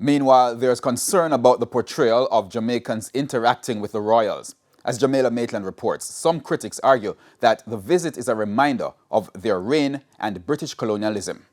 Meanwhile, there's concern about the portrayal of Jamaicans interacting with the royals. As Jamila Maitland reports, some critics argue that the visit is a reminder of their reign and British colonialism.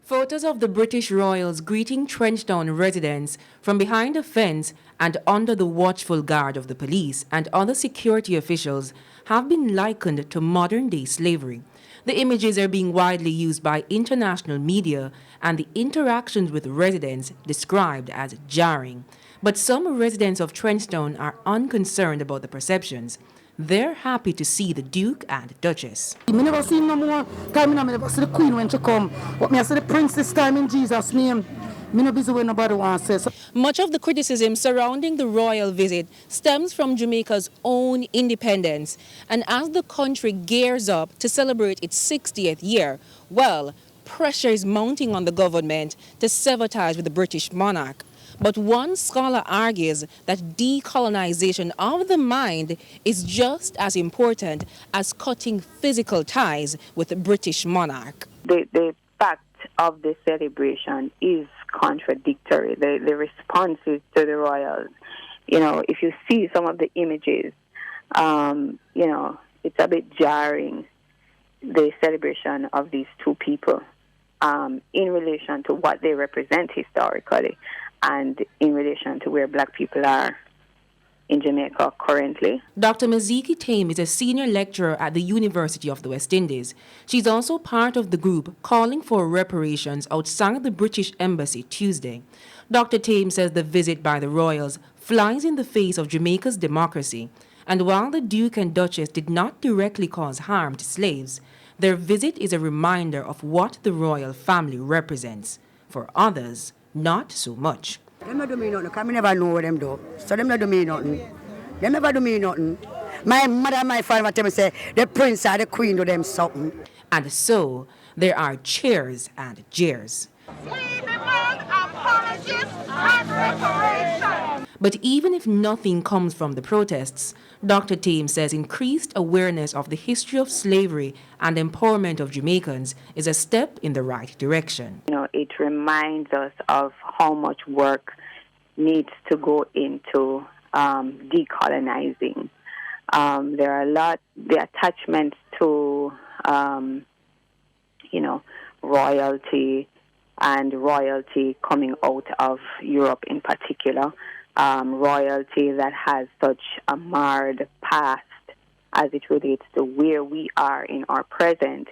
Photos of the British royals greeting Trenchtown residents from behind a fence and under the watchful guard of the police and other security officials have been likened to modern-day slavery. The images are being widely used by international media and the interactions with residents described as jarring. But some residents of Trenchtown are unconcerned about the perceptions. They're happy to see the Duke and Duchess. I never seen no more time. I never see the Queen when she come. But I see the Prince this time in Jesus' name. Me no busy when nobody wants to say. Much of the criticism surrounding the royal visit stems from Jamaica's own independence. And as the country gears up to celebrate its 60th year, well, pressure is mounting on the government to sever ties with the British monarch. But one scholar argues that decolonization of the mind is just as important as cutting physical ties with the British monarch. The fact of the celebration is contradictory. The responses to the royals, if you see some of the images, it's a bit jarring, the celebration of these two people in relation to what they represent historically and in relation to where black people are in Jamaica currently. Dr. Maziki Tame is a senior lecturer at the University of the West Indies. She's also part of the group calling for reparations outside the British Embassy Tuesday. Dr. Tame says the visit by the royals flies in the face of Jamaica's democracy. And while the Duke and Duchess did not directly cause harm to slaves, their visit is a reminder of what the royal family represents. For others, not so much. Them not do me nothing, because I never know what them do. So them not do me nothing. They never do me nothing. My mother and my father tell me say, the prince or the queen do them something. And so, there are cheers and jeers. We demand apologies and reparation. But even if nothing comes from the protests, Dr. Tame says increased awareness of the history of slavery and empowerment of Jamaicans is a step in the right direction. It reminds us of how much work needs to go into decolonizing. There are the attachments to, royalty and royalty coming out of Europe in particular. Royalty that has such a marred past as it relates to where we are in our present.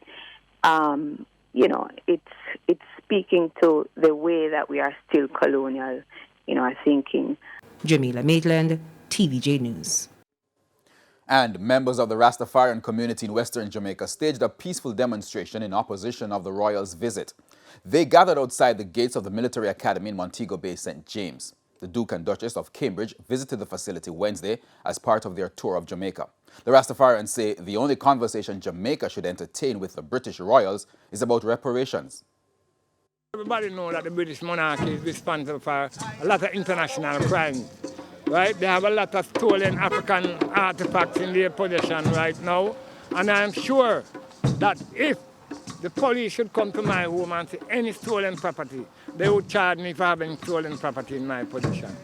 It's speaking to the way that we are still colonial in our thinking. Jamila Maitland, TVJ News. And members of the Rastafarian community in Western Jamaica staged a peaceful demonstration in opposition of the royals' visit. They gathered outside the gates of the military academy in Montego Bay, St. James. The Duke and Duchess of Cambridge visited the facility Wednesday as part of their tour of Jamaica. The Rastafarians say the only conversation Jamaica should entertain with the British royals is about reparations. Everybody knows that the British monarchy is responsible for a lot of international crime, right? They have a lot of stolen African artifacts in their possession right now. And I'm sure that if the police should come to my home and see any stolen property, they would charge me for having stolen property in my possession.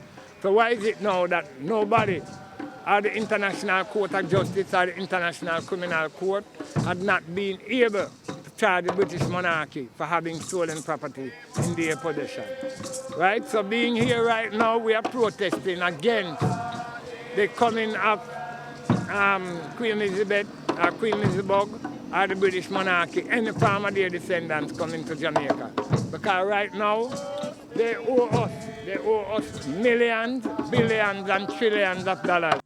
So why is it now that nobody, or the International Court of Justice or the International Criminal Court, had not been able to charge the British monarchy for having stolen property in their possession? Right? So being here right now, we are protesting against the coming of Queen Elizabeth or Queen Elizabeth or the British monarchy, any form of their descendants coming to Jamaica. Because right now, they owe us millions, billions and trillions of dollars.